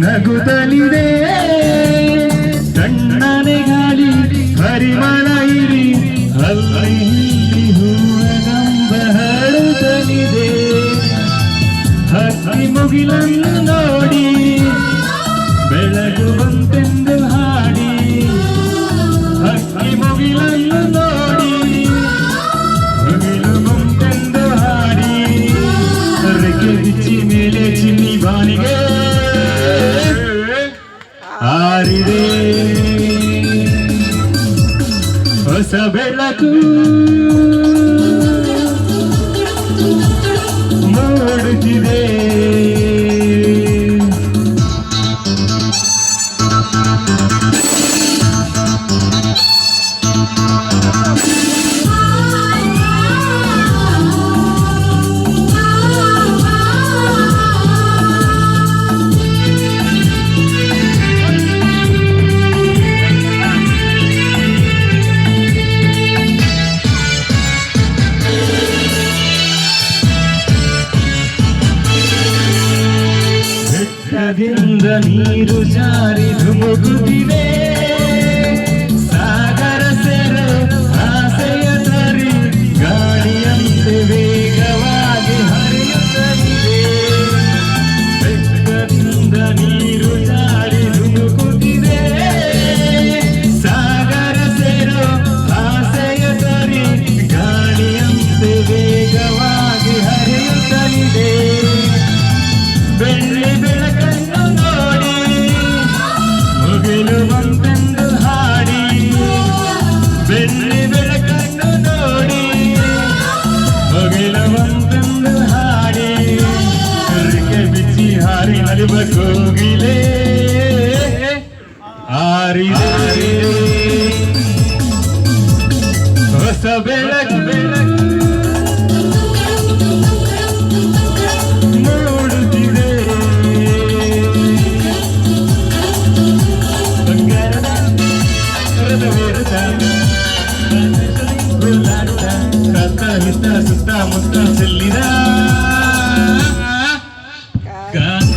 ನಗುತ್ತಲಿದೆ ತಣ್ಣನೆ ಗಾಳಿ ಪರಿಮಳ ಇರಿ ಅಲ್ಲಿ ಹೂವಗಂಬ ಹರಡುತ್ತಲಿದೆ ಹಕ್ಕಿ ಮುಗಿಲನ್ನು ನೋಡಿ ಬೆಳಗು ಬಂತೆಂದು ಹಾಡಿ ಹಕ್ಕಿ ಮುಗಿಲನ್ನು ನೋಡಿ ಮುಗಿಲು ಬಂತೆಂದು ಹಾಡಿ ರೆಕ್ಕೆ ಬಿಚ್ಚಿ ಮೇಲೆ ಚಿನ್ನಿ ಬಾನಿಗೆ ಹಾರಿದೆ ಹೊಸ ಬೆಳಕು ಮೂಡುತ್ತಿದೆ ಬೆಟ್ಟದಿಂದ ನೀರು ಜಾರಿ ಧುಮುಕುತ್ತಿದೆ ಸಾಗರ ಸೆರೆ ಆಸೆಯ ತರಿ ಗಾಳಿಯಂತೆ ವೇಗವಾಗಿ ಹರಿಯುತ್ತಿದೆ ಬೆಟ್ಟದಿಂದ ನೀರು ಜಾರಿ ಧುಮುಕುತ್ತಿದೆ ಸಾಗರ ಸೆರೆ ಆಸೆಯ ತರಿ ಗಾಳಿಯಂತೆ ವೇಗವಾಗಿ ಹರಿಯುತ್ತಲಿದೆ ಬೆಳ್ಳಿ ಬೆಳಕನ್ನು ನೋಡಿ ಮುಗಿಲು ಬಂತೆಂದು ಹಾಡಿ ಬೆಳ್ಳಿ ಬೆಳಕನ್ನು ನೋಡಿ ಮುಗಿಲು ಬಂತೆಂದು ಹಾಡಿ ರೆಕ್ಕೆ ಬಿಚ್ಚಿ ಹಾರಿ ನಲಿವ ಕೋಗಿಲೆ ಹಾರಿ ಹೊಸ ಬೆಳಕು